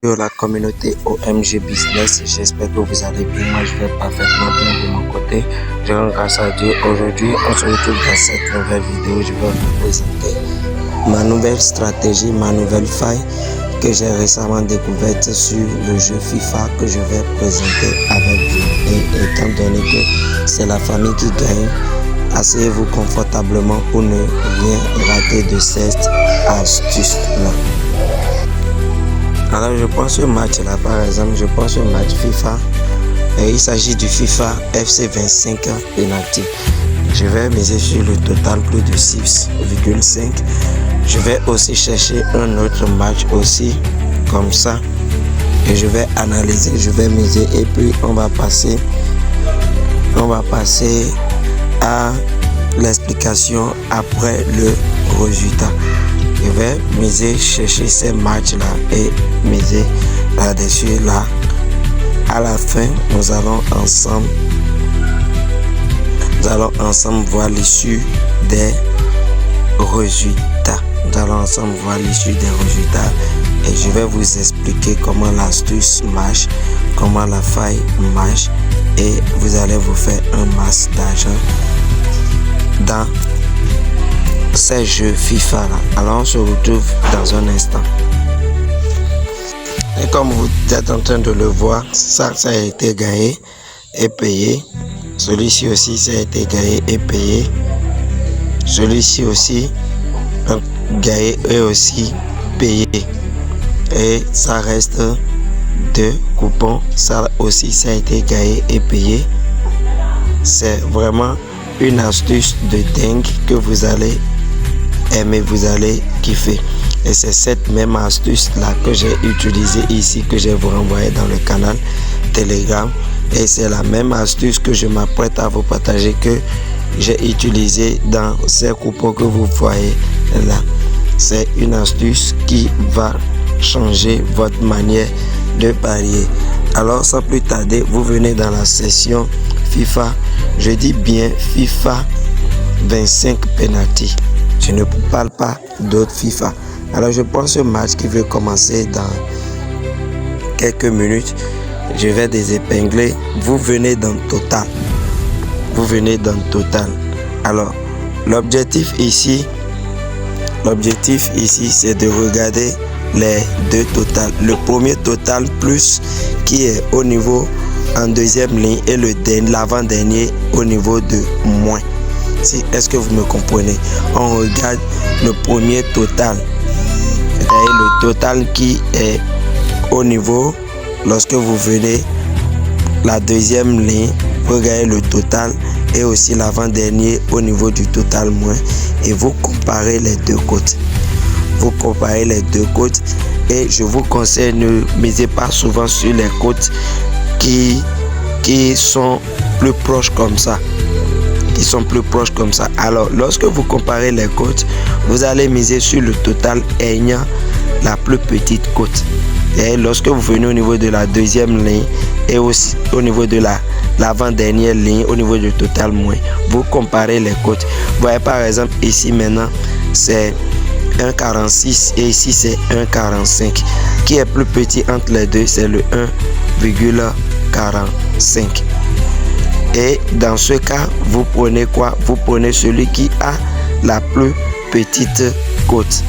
Sur la communauté OMG Business, j'espère que vous allez bien. Moi, je vais parfaitement bien de mon côté. Je rends grâce à Dieu. Aujourd'hui, on se retrouve dans cette nouvelle vidéo. Je vais vous présenter ma nouvelle stratégie, ma nouvelle faille que j'ai récemment découverte sur le jeu FIFA que je vais présenter avec vous. Et étant donné que c'est la famille qui gagne, asseyez-vous confortablement pour ne rien rater de cette astuce-là. Alors je prends ce match là par exemple, je prends ce match FIFA et il s'agit du FIFA FC 25 penalty. Je vais miser sur le total plus de 6,5. Je vais aussi chercher un autre match aussi comme ça et je vais analyser, je vais miser et puis on va passer à l'explication après le résultat. Je vais miser, chercher ces matchs-là et miser là-dessus. Là, à la fin, nous allons ensemble voir l'issue des résultats. Nous allons ensemble voir l'issue des résultats et je vais vous expliquer comment l'astuce marche, comment la faille marche et vous allez vous faire un masse d'argent dans ces jeux FIFA là. Alors on se retrouve dans un instant. Et comme vous êtes en train de le voir, ça a été gagné et payé. Celui-ci aussi ça a été gagné et payé. Celui-ci aussi gagné et aussi payé. Et ça reste 2 coupons. Ça aussi ça a été gagné et payé. C'est vraiment une astuce de dingue que vous allez aimer, vous allez kiffer. Et c'est cette même astuce là que j'ai utilisée ici, que je vais vous renvoyer dans le canal Telegram. Et c'est la même astuce que je m'apprête à vous partager, que j'ai utilisé dans ces coupons que vous voyez là. C'est une astuce qui va changer votre manière de parier. Alors sans plus tarder, vous venez dans la session FIFA. Je dis bien FIFA 25 penalty. Je ne parle pas d'autres FIFA. Alors je prends ce match qui veut commencer dans quelques minutes. Je vais désépingler. Vous venez dans total. Vous venez dans total. Alors l'objectif ici, c'est de regarder les deux totals. Le premier total plus qui est au niveau en deuxième ligne et l'avant-dernier au niveau de moins. Est-ce que vous me comprenez? On regarde le premier total, c'est-à-dire le total qui est au niveau. Lorsque vous venez la deuxième ligne, vous regardez le total et aussi l'avant-dernier au niveau du total moins et vous comparez les deux côtes. Vous comparez les deux côtes et je vous conseille, ne misez pas souvent sur les côtes qui sont plus proches comme ça. Alors lorsque vous comparez les côtes, vous allez miser sur le total ayant la plus petite côte. Et lorsque vous venez au niveau de la deuxième ligne et aussi au niveau de l'avant-dernière ligne, au niveau du total moins, vous comparez les côtes. Vous voyez par exemple ici maintenant c'est 1,46 et ici c'est 1,45. Qui est plus petit entre les deux? C'est le 1,45. Et dans ce cas, vous prenez quoi? Vous prenez celui qui a la plus petite côte.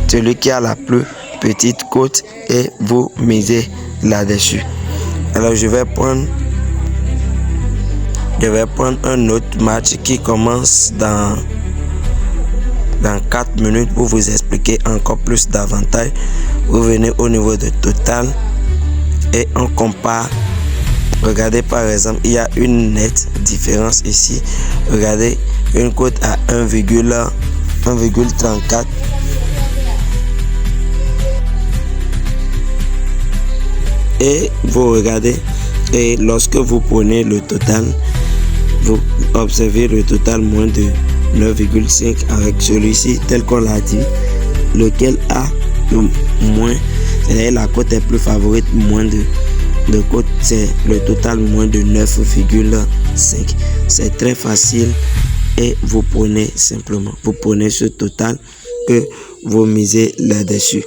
Celui qui a la plus petite côte et vous misez là-dessus. Alors je vais prendre un autre match qui commence dans 4 minutes pour vous expliquer encore plus davantage. Vous venez au niveau de total et on compare. Regardez par exemple, il y a une nette différence ici. Regardez une cote à 1,34. Et vous regardez, et lorsque vous prenez le total, vous observez le total moins de 9,5 avec celui-ci tel qu'on l'a dit, lequel a le moins, c'est-à-dire la cote est plus favorite, moins de côte, c'est le total moins de 9,5. C'est très facile et vous prenez simplement, vous prenez ce total que vous misez là-dessus.